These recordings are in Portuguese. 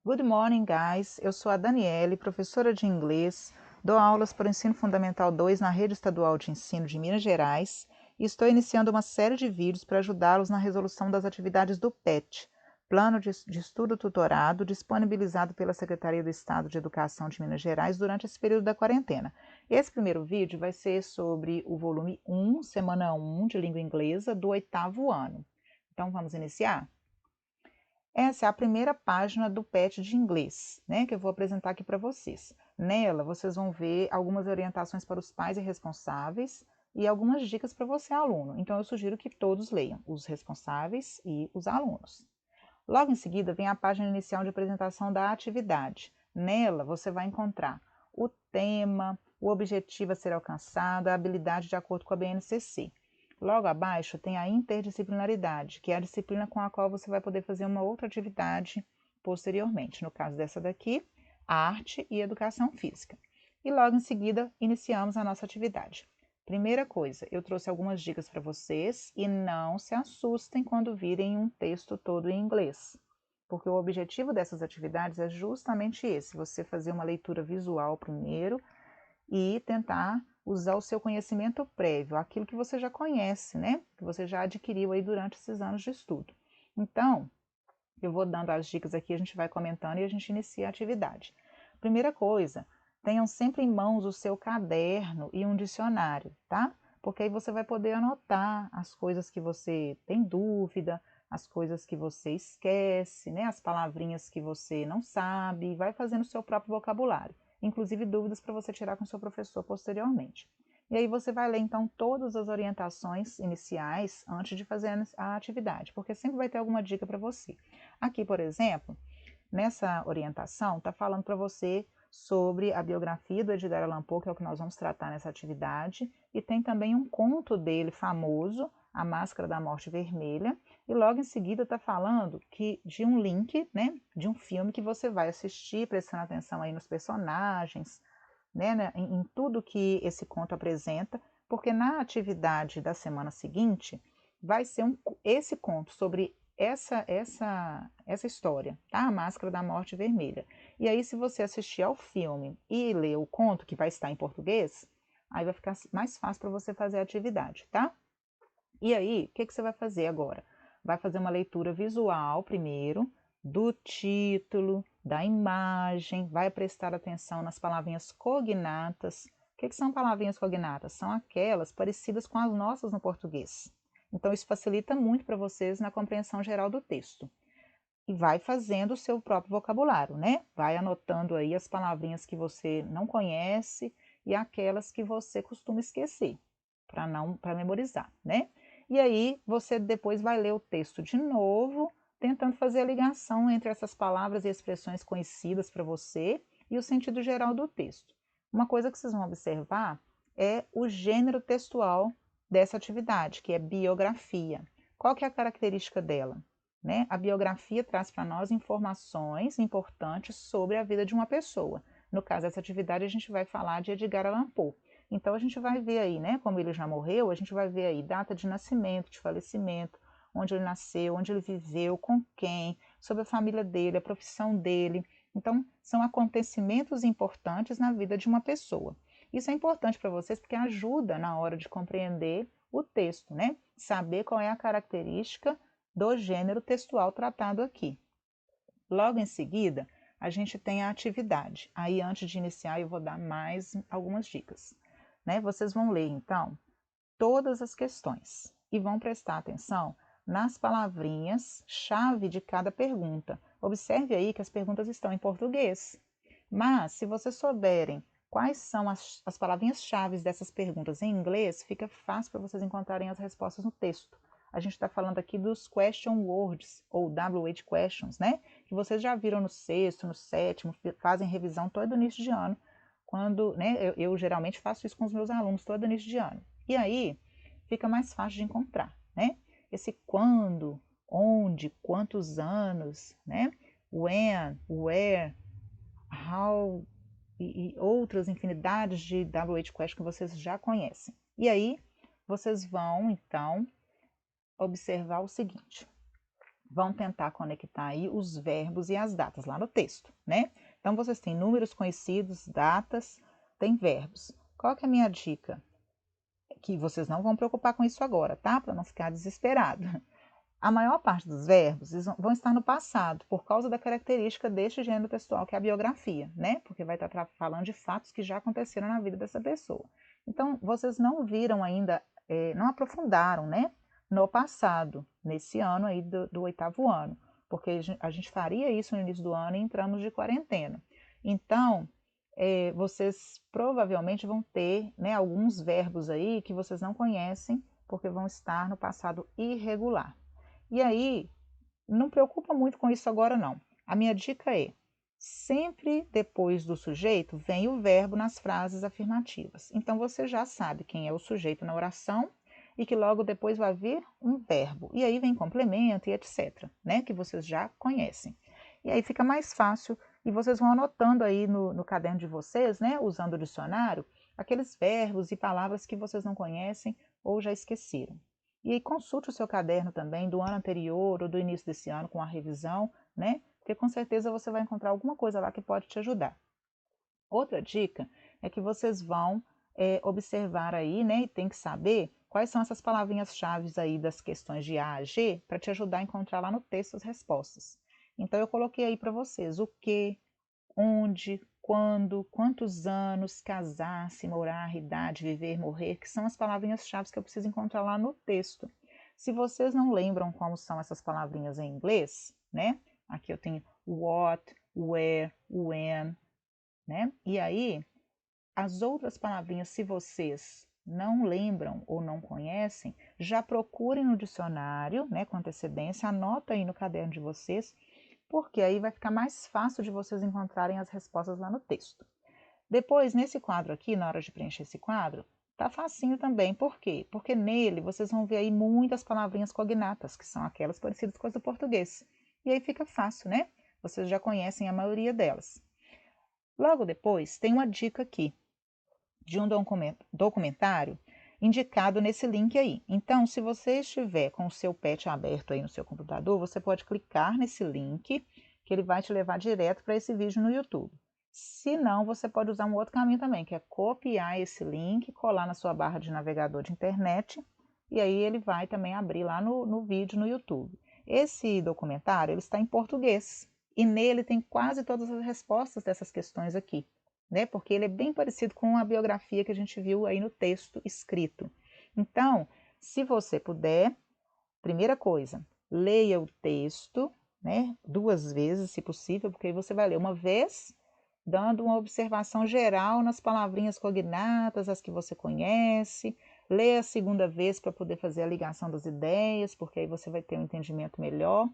Good morning, guys. Eu sou a Daniele, professora de inglês, dou aulas para o Ensino Fundamental 2 na Rede Estadual de Ensino de Minas Gerais e estou iniciando uma série de vídeos para ajudá-los na resolução das atividades do PET, Plano de Estudo Tutorado, disponibilizado pela Secretaria do Estado de Educação de Minas Gerais durante esse período da quarentena. Esse primeiro vídeo vai ser sobre o volume 1, semana 1 de língua inglesa do 8º ano. Então, vamos iniciar? Essa é a primeira página do PET de inglês, né, que eu vou apresentar aqui para vocês. Nela, vocês vão ver algumas orientações para os pais e responsáveis e algumas dicas para você, aluno. Então, eu sugiro que todos leiam, os responsáveis e os alunos. Logo em seguida, vem a página inicial de apresentação da atividade. Nela, você vai encontrar o tema, o objetivo a ser alcançado, a habilidade de acordo com a BNCC. Logo abaixo tem a interdisciplinaridade, que é a disciplina com a qual você vai poder fazer uma outra atividade posteriormente. No caso dessa daqui, arte e educação física. E logo em seguida, iniciamos a nossa atividade. Primeira coisa, eu trouxe algumas dicas para vocês e não se assustem quando virem um texto todo em inglês, porque o objetivo dessas atividades é justamente esse, você fazer uma leitura visual primeiro e tentar usar o seu conhecimento prévio, aquilo que você já conhece, né? Que você já adquiriu aí durante esses anos de estudo. Então, eu vou dando as dicas aqui, a gente vai comentando e a gente inicia a atividade. Primeira coisa, tenham sempre em mãos o seu caderno e um dicionário, tá? Porque aí você vai poder anotar as coisas que você tem dúvida, as coisas que você esquece, né? As palavrinhas que você não sabe, e vai fazendo o seu próprio vocabulário, inclusive dúvidas para você tirar com o seu professor posteriormente. E aí você vai ler, então, todas as orientações iniciais antes de fazer a atividade, porque sempre vai ter alguma dica para você. Aqui, por exemplo, nessa orientação, está falando para você sobre a biografia do Edgar Allan Poe, que é o que nós vamos tratar nessa atividade, e tem também um conto dele famoso, A Máscara da Morte Vermelha, e logo em seguida está falando de um link, né, de um filme que você vai assistir, prestando atenção aí nos personagens, né, em tudo que esse conto apresenta, porque na atividade da semana seguinte vai ser esse conto sobre essa história, tá? A Máscara da Morte Vermelha. E aí, se você assistir ao filme e ler o conto, que vai estar em português, aí vai ficar mais fácil para você fazer a atividade, tá? E aí, o que você vai fazer agora? Vai fazer uma leitura visual primeiro, do título, da imagem, vai prestar atenção nas palavrinhas cognatas. O que são palavrinhas cognatas? São aquelas parecidas com as nossas no português. Então, isso facilita muito para vocês na compreensão geral do texto. E vai fazendo o seu próprio vocabulário, né? Vai anotando aí as palavrinhas que você não conhece e aquelas que você costuma esquecer, para memorizar, né? E aí você depois vai ler o texto de novo, tentando fazer a ligação entre essas palavras e expressões conhecidas para você e o sentido geral do texto. Uma coisa que vocês vão observar é o gênero textual dessa atividade, que é biografia. Qual que é a característica dela? Né? A biografia traz para nós informações importantes sobre a vida de uma pessoa. No caso dessa atividade, a gente vai falar de Edgar Allan Poe. Então, a gente vai ver aí, né, como ele já morreu, a gente vai ver aí data de nascimento, de falecimento, onde ele nasceu, onde ele viveu, com quem, sobre a família dele, a profissão dele. Então, são acontecimentos importantes na vida de uma pessoa. Isso é importante para vocês porque ajuda na hora de compreender o texto, né? Saber qual é a característica do gênero textual tratado aqui. Logo em seguida, a gente tem a atividade. Aí, antes de iniciar, eu vou dar mais algumas dicas. Né? Vocês vão ler, então, todas as questões e vão prestar atenção nas palavrinhas-chave de cada pergunta. Observe aí que as perguntas estão em português, mas se vocês souberem quais são as palavrinhas-chave dessas perguntas em inglês, fica fácil para vocês encontrarem as respostas no texto. A gente está falando aqui dos question words, ou WH questions, né? Que vocês já viram no sexto, no sétimo, fazem revisão todo início de ano, quando, né, eu geralmente faço isso com os meus alunos todo início de ano. E aí, fica mais fácil de encontrar, né? Esse quando, onde, quantos anos, né? When, where, how, e outras infinidades de WH questions que vocês já conhecem. E aí, vocês vão, então, observar o seguinte. vão tentar conectar aí os verbos e as datas lá no texto, né? Então, vocês têm números conhecidos, datas, tem verbos. Qual que é a minha dica? Que vocês não vão preocupar com isso agora, tá? Para não ficar desesperado. A maior parte dos verbos vão estar no passado, por causa da característica deste gênero textual, que é a biografia, né? Porque vai estar falando de fatos que já aconteceram na vida dessa pessoa. Então, vocês não viram ainda, não aprofundaram, né? No passado, nesse ano aí do oitavo ano, porque a gente faria isso no início do ano e entramos de quarentena. Então, vocês provavelmente vão ter, né, alguns verbos aí que vocês não conhecem, porque vão estar no passado irregular. E aí, não preocupa muito com isso agora não. A minha dica é, sempre depois do sujeito vem o verbo nas frases afirmativas. Então você já sabe quem é o sujeito na oração e que logo depois vai vir um verbo. E aí vem complemento e etc, né? Que vocês já conhecem. E aí fica mais fácil e vocês vão anotando aí no caderno de vocês, né? Usando o dicionário, aqueles verbos e palavras que vocês não conhecem ou já esqueceram. E aí consulte o seu caderno também do ano anterior ou do início desse ano com a revisão, né? Porque com certeza você vai encontrar alguma coisa lá que pode te ajudar. Outra dica é que vocês vão observar aí, né? E tem que saber quais são essas palavrinhas-chave aí das questões de A a G para te ajudar a encontrar lá no texto as respostas. Então eu coloquei aí para vocês o que, onde, quando, quantos anos, casar-se, morar, idade, viver, morrer, que são as palavrinhas-chave que eu preciso encontrar lá no texto. Se vocês não lembram como são essas palavrinhas em inglês, né? Aqui eu tenho what, where, when, né? E aí, as outras palavrinhas, se vocês não lembram ou não conhecem, já procurem no dicionário, né, com antecedência, anota aí no caderno de vocês, porque aí vai ficar mais fácil de vocês encontrarem as respostas lá no texto. Depois, nesse quadro aqui, na hora de preencher esse quadro, tá facinho também. Por quê? Porque nele vocês vão ver aí muitas palavrinhas cognatas, que são aquelas parecidas com as do português. E aí fica fácil, né? Vocês já conhecem a maioria delas. Logo depois, tem uma dica aqui de um documentário indicado nesse link aí. Então, se você estiver com o seu pet aberto aí no seu computador, você pode clicar nesse link, que ele vai te levar direto para esse vídeo no YouTube. Se não, você pode usar um outro caminho também, que é copiar esse link, colar na sua barra de navegador de internet, e aí ele vai também abrir lá no vídeo no YouTube. Esse documentário ele está em português, e nele tem quase todas as respostas dessas questões aqui, né? Porque ele é bem parecido com a biografia que a gente viu aí no texto escrito. Então, se você puder, primeira coisa, leia o texto, né? 2 vezes, se possível, porque aí você vai ler uma vez, dando uma observação geral nas palavrinhas cognatas, as que você conhece. Leia a segunda vez para poder fazer a ligação das ideias, porque aí você vai ter um entendimento melhor.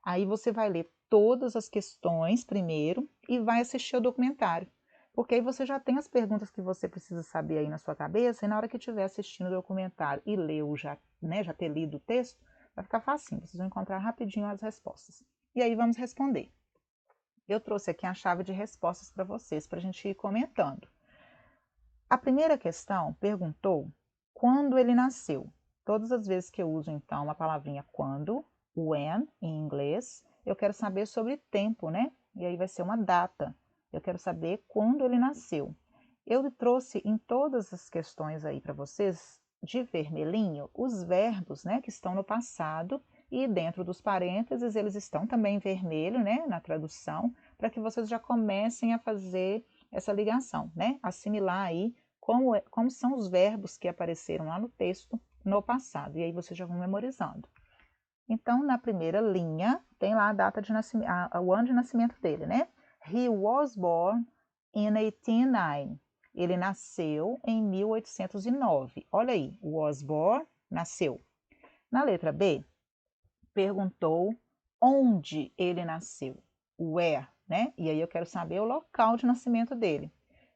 Aí você vai ler todas as questões primeiro e vai assistir ao documentário. Porque aí você já tem as perguntas que você precisa saber aí na sua cabeça, e na hora que estiver assistindo o documentário e leu já, né, já ter lido o texto, vai ficar facinho, vocês vão encontrar rapidinho as respostas. E aí vamos responder. Eu trouxe aqui a chave de respostas para vocês, para a gente ir comentando. A primeira questão perguntou quando ele nasceu. Todas as vezes que eu uso, então, a palavrinha quando, when, em inglês, eu quero saber sobre tempo, né? E aí vai ser uma data. Eu quero saber quando ele nasceu. Eu trouxe em todas as questões aí para vocês, de vermelhinho, os verbos, né, que estão no passado, e dentro dos parênteses eles estão também em vermelho, né, na tradução, para que vocês já comecem a fazer essa ligação, né? Assimilar aí como são os verbos que apareceram lá no texto no passado. E aí vocês já vão memorizando. Então, na primeira linha, tem lá a data de nascimento, o ano de nascimento dele, né? He was born in 1809. Ele nasceu em 1809. Olha aí, was born, nasceu. Na letra B, perguntou onde ele nasceu. Where, né? E aí eu quero saber o local de nascimento dele.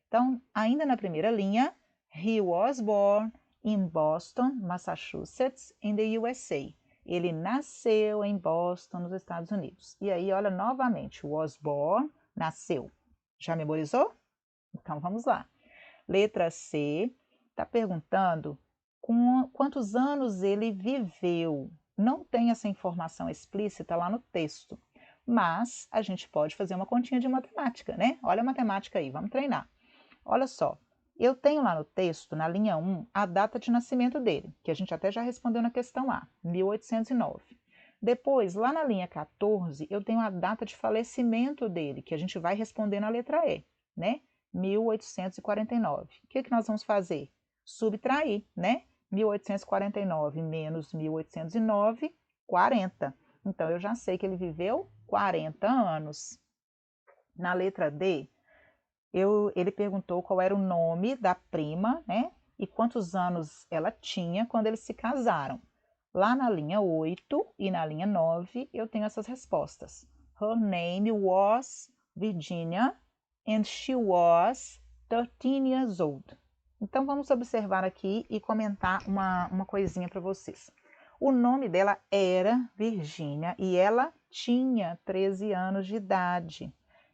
Então, ainda na primeira linha, he was born in Boston, Massachusetts, in the USA. Ele nasceu em Boston, nos Estados Unidos. E aí, olha novamente, was born, nasceu. Já memorizou? Então, vamos lá. Letra C, está perguntando quantos anos ele viveu. não tem essa informação explícita lá no texto, mas a gente pode fazer uma continha de matemática, né? Olha a matemática aí, vamos treinar. Olha só, eu tenho lá no texto, na linha 1, a data de nascimento dele, que a gente até já respondeu na questão A, 1809. Depois, lá na linha 14, eu tenho a data de falecimento dele, que a gente vai responder na letra E, né? 1849. O que nós vamos fazer? Subtrair, né? 1849 menos 1809, 40. Então, eu já sei que ele viveu 40 anos. Na letra D, ele perguntou qual era o nome da prima, né? E quantos anos ela tinha quando eles se casaram. Lá na linha 8 e na linha 9, eu tenho essas respostas. Her name was Virginia and she was 13 years old. Então, vamos observar aqui e comentar uma coisinha para vocês. O nome dela era Virginia e ela tinha 13 anos de idade.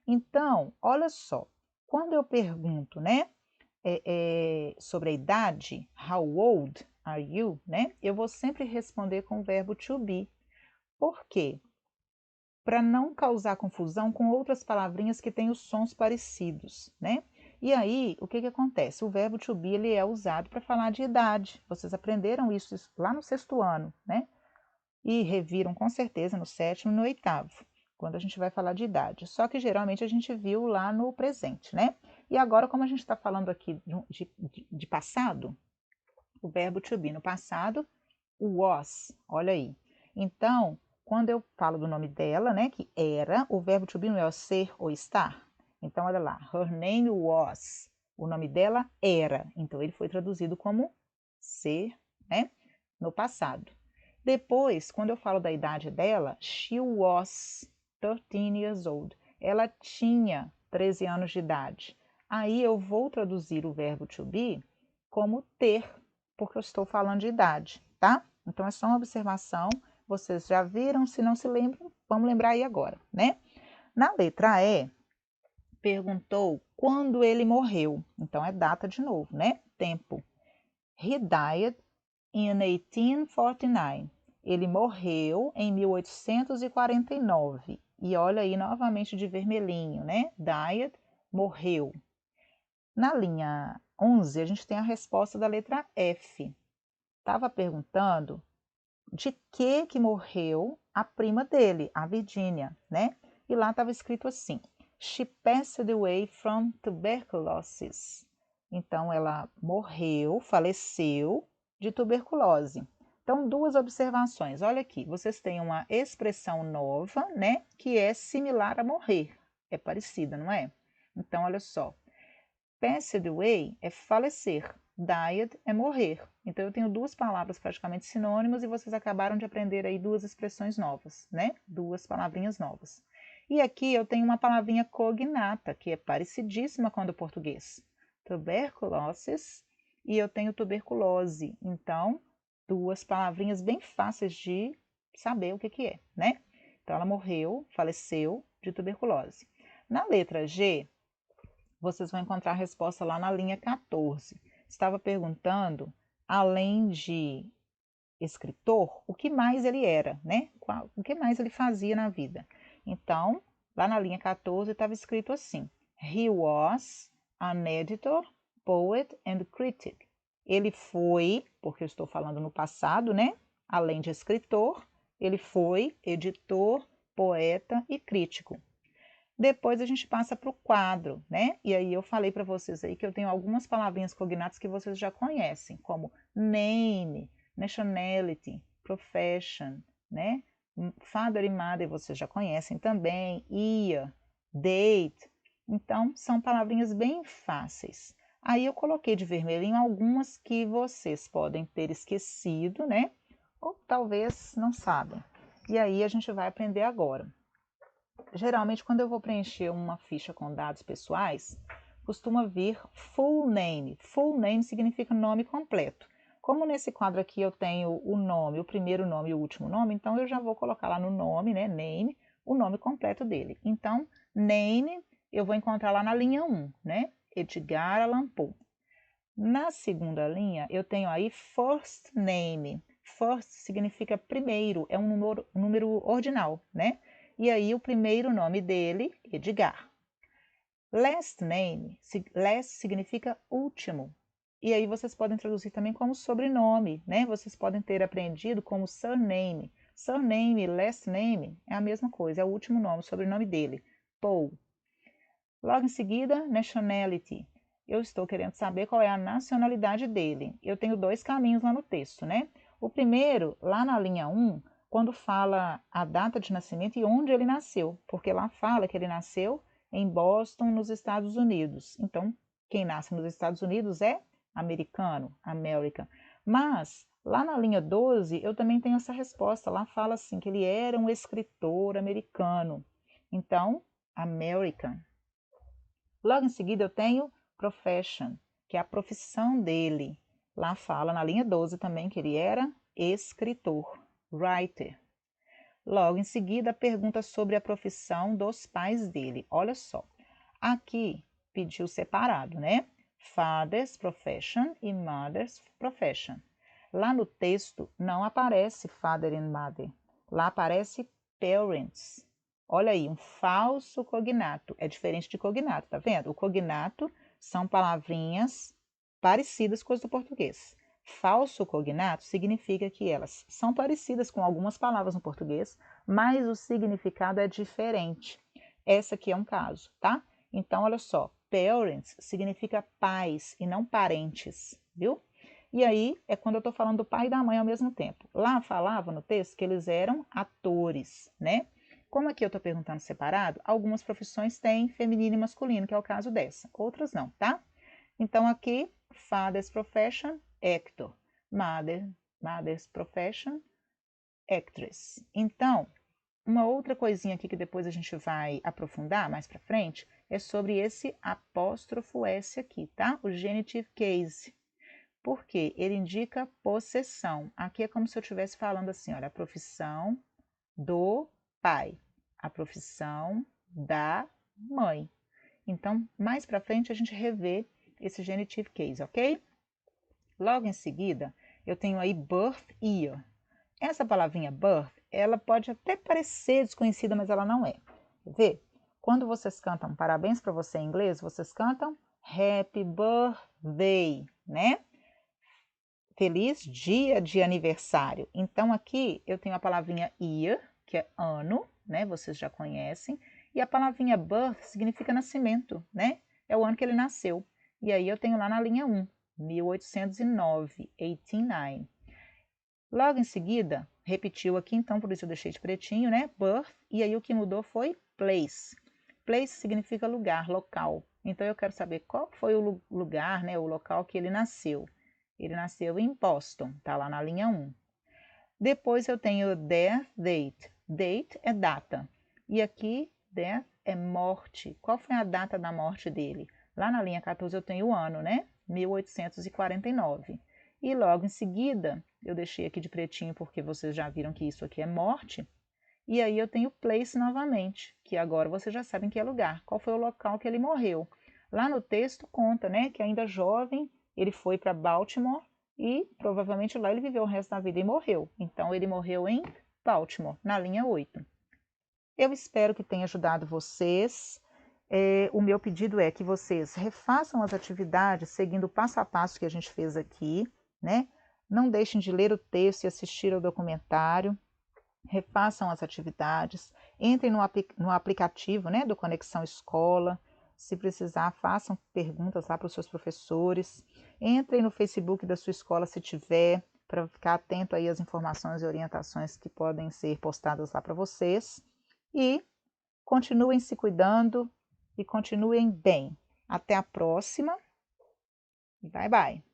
Então, olha só, quando eu pergunto, né, sobre a idade, how old are you, né, eu vou sempre responder com o verbo to be. Por quê? Para não causar confusão com outras palavrinhas que têm os sons parecidos, né? E aí, o que acontece? O verbo to be ele é usado para falar de idade. Vocês aprenderam isso lá no 6º ano, né? E reviram com certeza no 7º e no 8º, quando a gente vai falar de idade. Só que geralmente a gente viu lá no presente, né? E agora, como a gente está falando aqui de passado, o verbo to be no passado, o was, olha aí. Então, quando eu falo do nome dela, né, que era, o verbo to be não é o ser ou estar. Então, olha lá, her name was, o nome dela era. Então, ele foi traduzido como ser, né, no passado. Depois, quando eu falo da idade dela, she was 13 years old. Ela tinha 13 anos de idade. Aí eu vou traduzir o verbo to be como ter, porque eu estou falando de idade, tá? Então é só uma observação. Vocês já viram? Se não se lembram, vamos lembrar aí agora, né? Na letra E, perguntou quando ele morreu. Então é data de novo, né? Tempo. He died in 1849. Ele morreu em 1849. E olha aí novamente de vermelhinho, né? Died, morreu. Na linha 11, a gente tem a resposta da letra F. Estava perguntando de que morreu a prima dele, a Virginia, né? E lá estava escrito assim: She passed away from tuberculosis. Então, ela morreu, faleceu de tuberculose. Então, duas observações. Olha aqui, vocês têm uma expressão nova, né? Que é similar a morrer. É parecida, não é? Então, olha só. Passed away é falecer. Died é morrer. Então, eu tenho duas palavras praticamente sinônimas e vocês acabaram de aprender aí duas expressões novas, né? Duas palavrinhas novas. E aqui eu tenho uma palavrinha cognata, que é parecidíssima com a do português. Tuberculosis e eu tenho tuberculose. Então, duas palavrinhas bem fáceis de saber o que é, né? Então, ela morreu, faleceu de tuberculose. Na letra G, vocês vão encontrar a resposta lá na linha 14. Estava perguntando, além de escritor, o que mais ele era, né? O que mais ele fazia na vida. Então, lá na linha 14 estava escrito assim: He was an editor, poet and critic. Ele foi, porque eu estou falando no passado, né? Além de escritor, ele foi editor, poeta e crítico. Depois a gente passa para o quadro, né? E aí eu falei para vocês aí que eu tenho algumas palavrinhas cognatas que vocês já conhecem, como name, nationality, profession, né? Father e mother vocês já conhecem também, year, date. Então, são palavrinhas bem fáceis. Aí eu coloquei de vermelhinho algumas que vocês podem ter esquecido, né? Ou talvez não sabem. E aí a gente vai aprender agora. Geralmente, quando eu vou preencher uma ficha com dados pessoais, costuma vir full name. Full name significa nome completo. Como nesse quadro aqui eu tenho o nome, o primeiro nome e o último nome, então eu já vou colocar lá no nome, né, name, o nome completo dele. Então, name eu vou encontrar lá na linha 1, né, Edgar Allan Poe. Na segunda linha, eu tenho aí first name. first significa primeiro, é um número ordinal, né? E aí o primeiro nome dele, Edgar. Last name, last significa último. E aí vocês podem traduzir também como sobrenome, né? Vocês podem ter aprendido como surname. Surname e last name é a mesma coisa, é o último nome, o sobrenome dele, Paul. Logo em seguida, nationality. Eu estou querendo saber qual é a nacionalidade dele. Eu tenho dois caminhos lá no texto, né? O primeiro, lá na linha 1, quando fala a data de nascimento e onde ele nasceu, porque lá fala que ele nasceu em Boston, nos Estados Unidos. Então, quem nasce nos Estados Unidos é americano, American. Mas, lá na linha 12, eu também tenho essa resposta. Lá fala assim, que ele era um escritor americano. Então, American. Logo em seguida eu tenho profession, que é a profissão dele. Lá fala na linha 12 também que ele era escritor, writer. Logo em seguida, pergunta sobre a profissão dos pais dele. Olha só, aqui pediu separado, né? Father's profession e mother's profession. Lá no texto não aparece father and mother, lá aparece parents. Olha aí, um falso cognato. É diferente de cognato, tá vendo? O cognato são palavrinhas parecidas com as do português. Falso cognato significa que elas são parecidas com algumas palavras no português, mas o significado é diferente. Essa aqui é um caso, tá? Então, olha só, parents significa pais e não parentes, viu? E aí é quando eu estou falando do pai e da mãe ao mesmo tempo. Lá falava no texto que eles eram atores, né? Como aqui eu estou perguntando separado, algumas profissões têm feminino e masculino, que é o caso dessa, outras não, tá? Então aqui, father's profession, actor, mother's profession, actress. Então, uma outra coisinha aqui que depois a gente vai aprofundar mais para frente é sobre esse apóstrofo S aqui, tá? O genitive case. Porque ele indica possessão. Aqui é como se eu estivesse falando assim, olha, a profissão do pai, a profissão da mãe. Então, mais para frente a gente revê esse genitive case, ok? Logo em seguida, eu tenho aí birth year. Essa palavrinha birth, ela pode até parecer desconhecida, mas ela não é. Quer ver? Quando vocês cantam parabéns para você em inglês, vocês cantam Happy Birthday, né? Feliz dia de aniversário. Então aqui eu tenho a palavrinha year, que é ano, né? Vocês já conhecem. E a palavrinha birth significa nascimento, né? É o ano que ele nasceu. E aí eu tenho lá na linha 1, 1809, 1809. Logo em seguida, repetiu aqui, então por isso eu deixei de pretinho, né? Birth. E aí o que mudou foi place. Place significa lugar, local. Então eu quero saber qual foi o lugar, né? O local que ele nasceu. Ele nasceu em Boston, tá lá na linha 1. Depois eu tenho death date. Date é data. E aqui, death é morte. Qual foi a data da morte dele? Lá na linha 14 eu tenho o ano, né? 1849. E logo em seguida, eu deixei aqui de pretinho porque vocês já viram que isso aqui é morte. E aí eu tenho place novamente, que agora vocês já sabem que é lugar. Qual foi o local que ele morreu? Lá no texto conta, né, que ainda jovem, ele foi para Baltimore e provavelmente lá ele viveu o resto da vida e morreu. Então ele morreu em Baltimore, na linha 8. Eu espero que tenha ajudado vocês. O meu pedido é que vocês refaçam as atividades seguindo o passo a passo que a gente fez aqui, né? Não deixem de ler o texto e assistir ao documentário. Refaçam as atividades, entrem no aplicativo, né, do Conexão Escola. Se precisar, façam perguntas lá para os seus professores. Entrem no Facebook da sua escola se tiver, para ficar atento aí às informações e orientações que podem ser postadas lá para vocês. E continuem se cuidando e continuem bem. Até a próxima. Bye, bye.